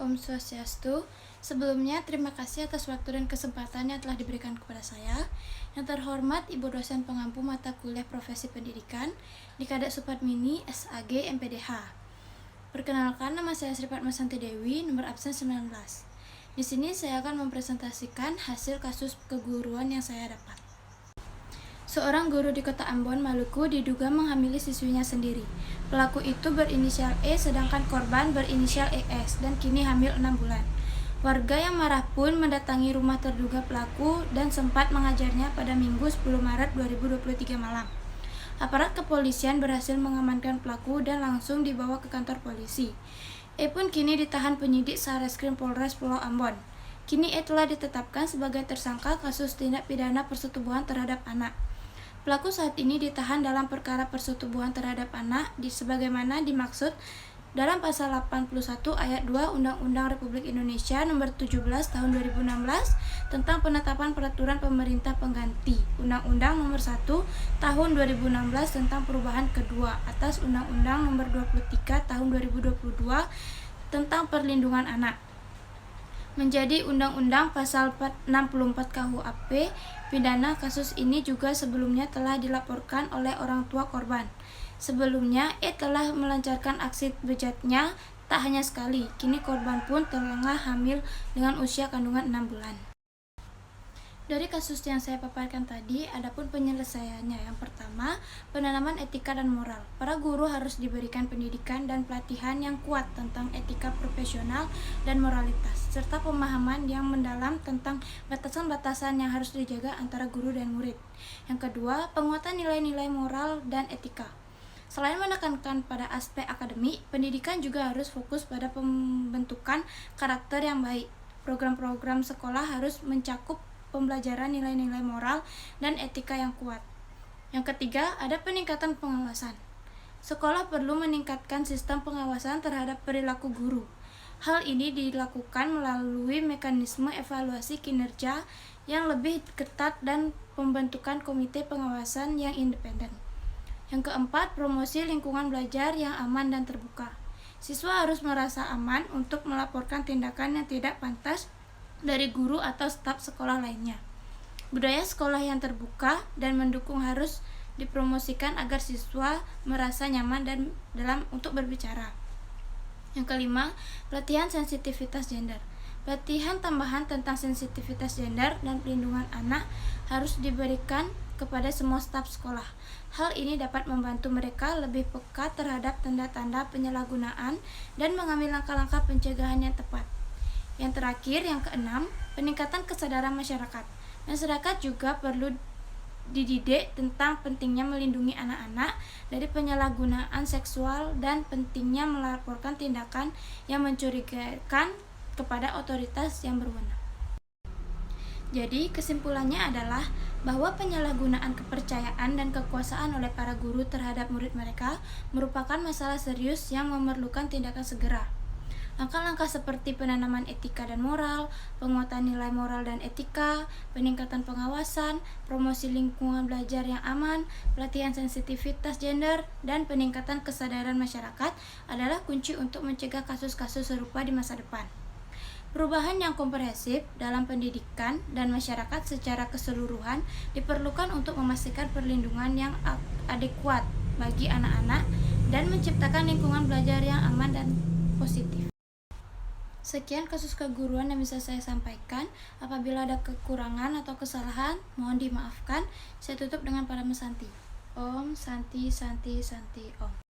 Om Swastiastu. Sebelumnya, terima kasih atas waktu dan kesempatan yang telah diberikan kepada saya. Yang terhormat Ibu dosen pengampu mata kuliah Profesi Pendidikan di Kadek Supadmini SAG MPDH. Perkenalkan, nama saya Sri Padmasanti Dewi, nomor absen 19. Di sini saya akan mempresentasikan hasil kasus keguruan yang saya dapat. Seorang guru di kota Ambon, Maluku diduga menghamili siswinya sendiri. Pelaku itu berinisial E sedangkan korban berinisial ES dan kini hamil 6 bulan. Warga yang marah pun mendatangi rumah terduga pelaku dan sempat mengajarnya pada Minggu 10 Maret 2023 malam. Aparat kepolisian berhasil mengamankan pelaku dan langsung dibawa ke kantor polisi. E pun kini ditahan penyidik Satreskrim Polres Pulau Ambon. Kini E telah ditetapkan sebagai tersangka kasus tindak pidana persetubuhan terhadap anak. Pelaku saat ini ditahan dalam perkara persetubuhan terhadap anak sebagaimana dimaksud dalam pasal 81 ayat 2 Undang-Undang Republik Indonesia nomor 17 tahun 2016 tentang penetapan peraturan pemerintah pengganti Undang-Undang nomor 1 tahun 2016 tentang perubahan kedua atas Undang-Undang nomor 23 tahun 2022 tentang perlindungan anak menjadi Undang-Undang Pasal 64 KUHP pidana. Kasus ini juga sebelumnya telah dilaporkan oleh orang tua korban. Sebelumnya, E telah melancarkan aksi bejatnya tak hanya sekali. Kini korban pun tengah hamil dengan usia kandungan 6 bulan. Dari kasus yang saya paparkan tadi, adapun penyelesaiannya. Yang pertama, penanaman etika dan moral. Para guru harus diberikan pendidikan dan pelatihan yang kuat tentang etika profesional dan moralitas, serta pemahaman yang mendalam tentang batasan-batasan yang harus dijaga antara guru dan murid. Yang kedua, penguatan nilai-nilai moral dan etika. Selain menekankan pada aspek akademik, pendidikan juga harus fokus pada pembentukan karakter yang baik. Program-program sekolah harus mencakup pembelajaran nilai-nilai moral dan etika yang kuat. Yang ketiga, ada peningkatan pengawasan. Sekolah perlu meningkatkan sistem pengawasan terhadap perilaku guru. Hal ini dilakukan melalui mekanisme evaluasi kinerja yang lebih ketat dan pembentukan komite pengawasan yang independen. Yang keempat, promosi lingkungan belajar yang aman dan terbuka. Siswa harus merasa aman untuk melaporkan tindakan yang tidak pantas dari guru atau staf sekolah lainnya. Budaya sekolah yang terbuka dan mendukung harus dipromosikan agar siswa merasa nyaman dan dalam untuk berbicara. Yang kelima, pelatihan sensitivitas gender. Pelatihan tambahan tentang sensitivitas gender dan perlindungan anak harus diberikan kepada semua staf sekolah. Hal ini dapat membantu mereka lebih peka terhadap tanda-tanda penyalahgunaan dan mengambil langkah-langkah pencegahan yang tepat. Yang terakhir, yang keenam, peningkatan kesadaran masyarakat. Masyarakat juga perlu dididik tentang pentingnya melindungi anak-anak dari penyalahgunaan seksual dan pentingnya melaporkan tindakan yang mencurigakan kepada otoritas yang berwenang. Jadi, kesimpulannya adalah bahwa penyalahgunaan kepercayaan dan kekuasaan oleh para guru terhadap murid mereka merupakan masalah serius yang memerlukan tindakan segera. Langkah-langkah seperti penanaman etika dan moral, penguatan nilai moral dan etika, peningkatan pengawasan, promosi lingkungan belajar yang aman, pelatihan sensitivitas gender, dan peningkatan kesadaran masyarakat adalah kunci untuk mencegah kasus-kasus serupa di masa depan. Perubahan yang komprehensif dalam pendidikan dan masyarakat secara keseluruhan diperlukan untuk memastikan perlindungan yang adekuat bagi anak-anak dan menciptakan lingkungan belajar yang aman dan positif. Sekian kasus keguruan yang bisa saya sampaikan. Apabila ada kekurangan atau kesalahan, mohon dimaafkan. Saya tutup dengan Padmasanti. Om Santi Santi Santi Om.